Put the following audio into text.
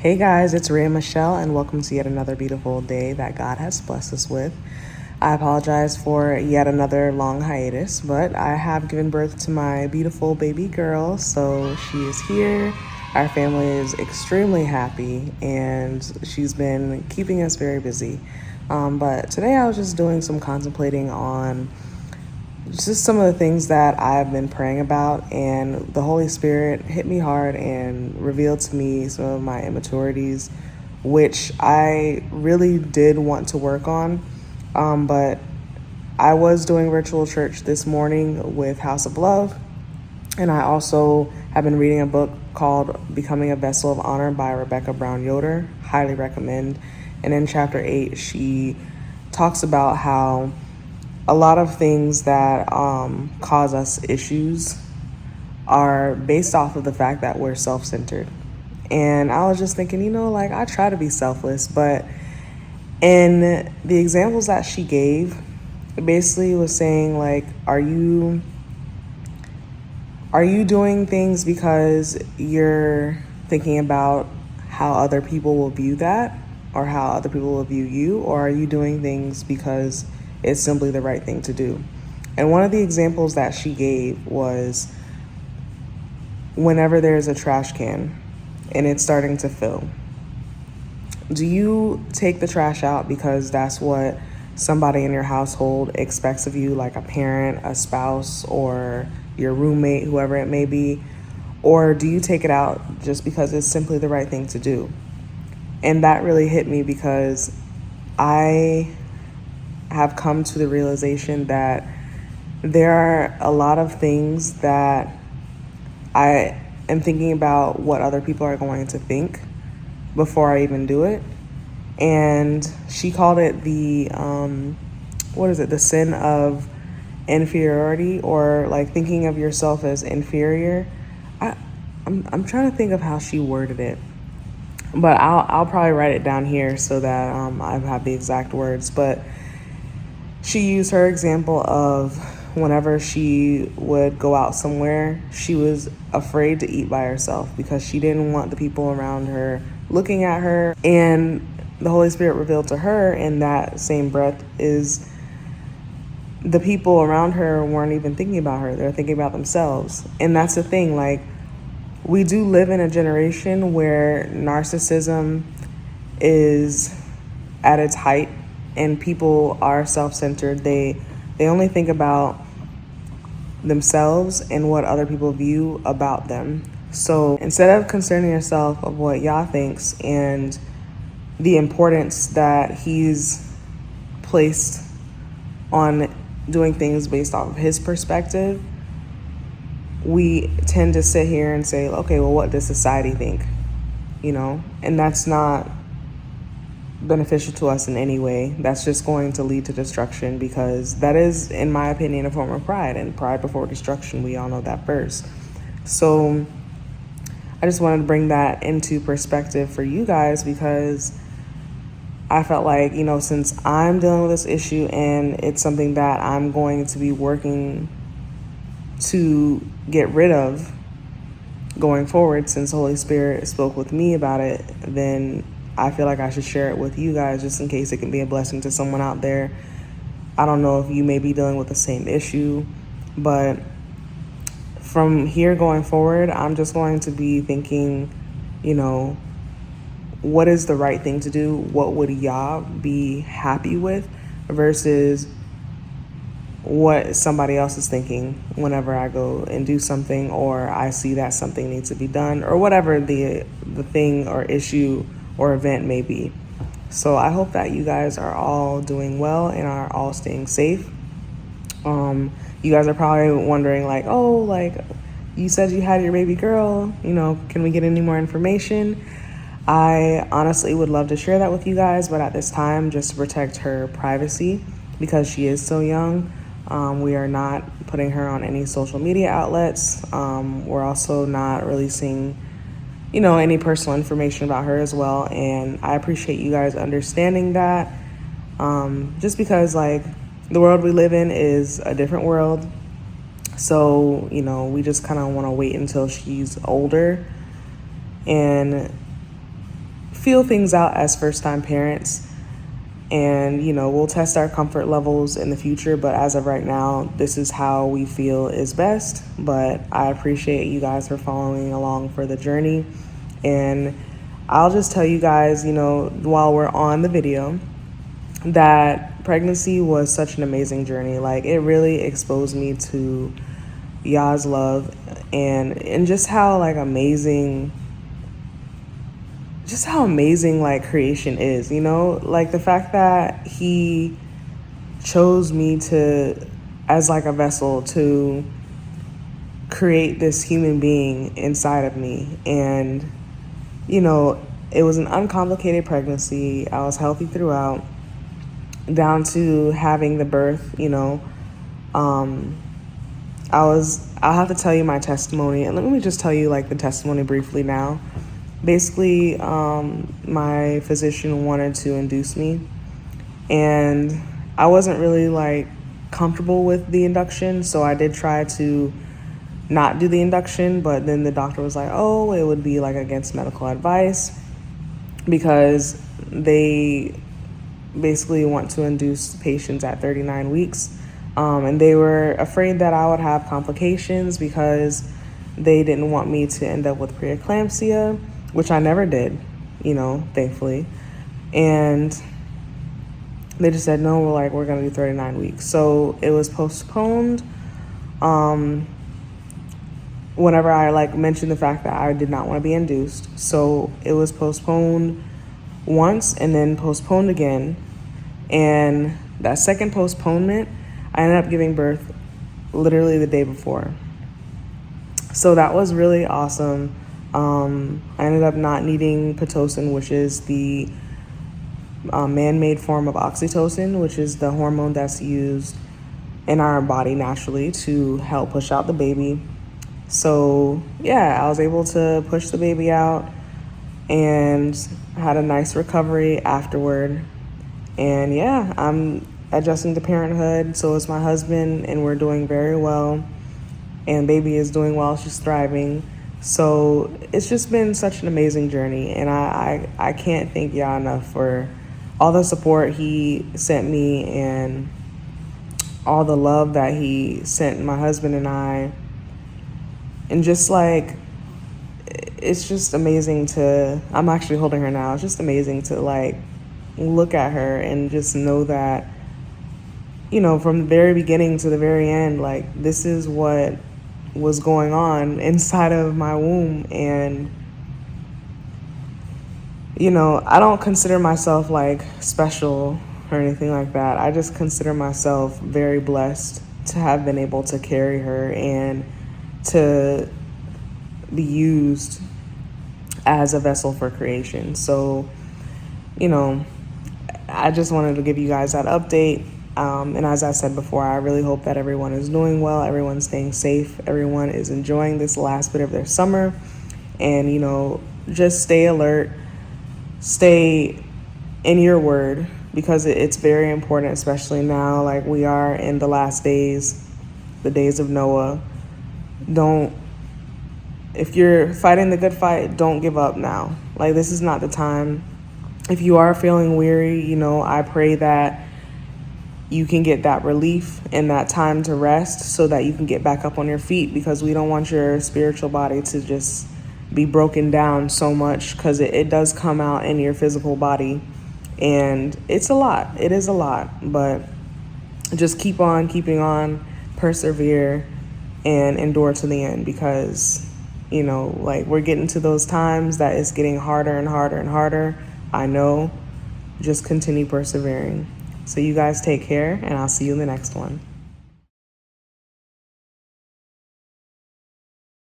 Hey guys, it's Rhea Michelle, and welcome to yet another beautiful day that God has blessed us with. I apologize for yet another long hiatus, but I have given birth to my beautiful baby girl, so she is here. Our family is extremely happy, and she's been keeping us very busy. But today I was just doing some contemplating on just some of the things that I've been praying about, and the Holy Spirit hit me hard and revealed to me some of my immaturities, which I really did want to work on. But I was doing virtual church this morning with House of Love, and I also have been reading a book called Becoming a Vessel of Honor by Rebecca Brown Yoder. Highly recommend. And in chapter 8, she talks about how a lot of things that cause us issues are based off of the fact that we're self-centered. And I was just thinking, I try to be selfless, but in the examples that she gave, it basically was saying, like, are you doing things because you're thinking about how other people will view that, or how other people will view you, or are you doing things because it's simply the right thing to do? And one of the examples that she gave was whenever there's a trash can and it's starting to fill, do you take the trash out because that's what somebody in your household expects of you, like a parent, a spouse, or your roommate, whoever it may be? Or do you take it out just because it's simply the right thing to do? And that really hit me, because I have come to the realization that there are a lot of things that I am thinking about what other people are going to think before I even do it. And she called it the sin of inferiority, or like thinking of yourself as inferior. I'm trying to think of how she worded it, but I'll probably write it down here so that I have the exact words. But she used her example of whenever she would go out somewhere, she was afraid to eat by herself because she didn't want the people around her looking at her. And the Holy Spirit revealed to her in that same breath is the people around her weren't even thinking about her. They're thinking about themselves. And that's the thing, like, we do live in a generation where narcissism is at its height, and people are self-centered. They only think about themselves and what other people view about them. So instead of concerning yourself of what Yah thinks and the importance that he's placed on doing things based off of his perspective, we tend to sit here and say, okay, well, what does society think? And that's not beneficial to us in any way. That's just going to lead to destruction, because that is, in my opinion, a form of pride, and pride before destruction. We all know that verse. So I just wanted to bring that into perspective for you guys, because I felt like, since I'm dealing with this issue and it's something that I'm going to be working to get rid of going forward, since the Holy Spirit spoke with me about it, then I feel like I should share it with you guys, just in case it can be a blessing to someone out there. I don't know if you may be dealing with the same issue, but from here going forward, I'm just going to be thinking, what is the right thing to do? What would Yah be happy with, versus what somebody else is thinking whenever I go and do something, or I see that something needs to be done, or whatever the thing or issue or event may be. So I hope that you guys are all doing well and are all staying safe. You guys are probably wondering, like, oh, like, you said you had your baby girl, can we get any more information? I honestly would love to share that with you guys, but at this time, just to protect her privacy, because she is so young, we are not putting her on any social media outlets. We're also not releasing any personal information about her as well. And I appreciate you guys understanding that, just because, like, the world we live in is a different world. So, we just kind of want to wait until she's older and feel things out as first-time parents. And, we'll test our comfort levels in the future. But as of right now, this is how we feel is best. But I appreciate you guys for following along for the journey. And I'll just tell you guys, while we're on the video, that pregnancy was such an amazing journey. Like, it really exposed me to Yah's love and just how amazing like creation is, like the fact that he chose me to as like a vessel to create this human being inside of me. And it was an uncomplicated pregnancy. I was healthy throughout, down to having the birth. I'll have to tell you my testimony, and let me just tell you the testimony briefly now. Basically, my physician wanted to induce me, and I wasn't really comfortable with the induction, so I did try to not do the induction. But then the doctor was like, oh, it would be against medical advice, because they basically want to induce patients at 39 weeks. And they were afraid that I would have complications because they didn't want me to end up with preeclampsia, which I never did, thankfully. And they just said, no, we're going to do 39 weeks. So it was postponed. Whenever I mentioned the fact that I did not want to be induced. So it was postponed once and then postponed again. And that second postponement, I ended up giving birth literally the day before. So that was really awesome. I ended up not needing Pitocin, which is the man-made form of oxytocin, which is the hormone that's used in our body naturally to help push out the baby. So yeah, I was able to push the baby out and had a nice recovery afterward. And yeah, I'm adjusting to parenthood. So is my husband, and we're doing very well. And baby is doing well. She's thriving. So it's just been such an amazing journey. And I can't thank Yah enough for all the support he sent me and all the love that he sent my husband and I. And just it's just amazing I'm actually holding her now. It's just amazing to look at her and just know that, from the very beginning to the very end, this is what was going on inside of my womb. And, I don't consider myself special or anything like that. I just consider myself very blessed to have been able to carry her and to be used as a vessel for creation. So, I just wanted to give you guys that update. And as I said before, I really hope that everyone is doing well, everyone's staying safe, everyone is enjoying this last bit of their summer. And, just stay alert, stay in your word, because it's very important, especially now, we are in the last days, the days of Noah. If you're fighting the good fight, don't give up now. This is not the time. If you are feeling weary, I pray that you can get that relief and that time to rest so that you can get back up on your feet, because we don't want your spiritual body to just be broken down so much, because it does come out in your physical body. And it's a lot. It is a lot. But just keep on keeping on, persevere, and endure to the end, because, we're getting to those times that it's getting harder and harder and harder. I know. Just continue persevering. So you guys take care, and I'll see you in the next one.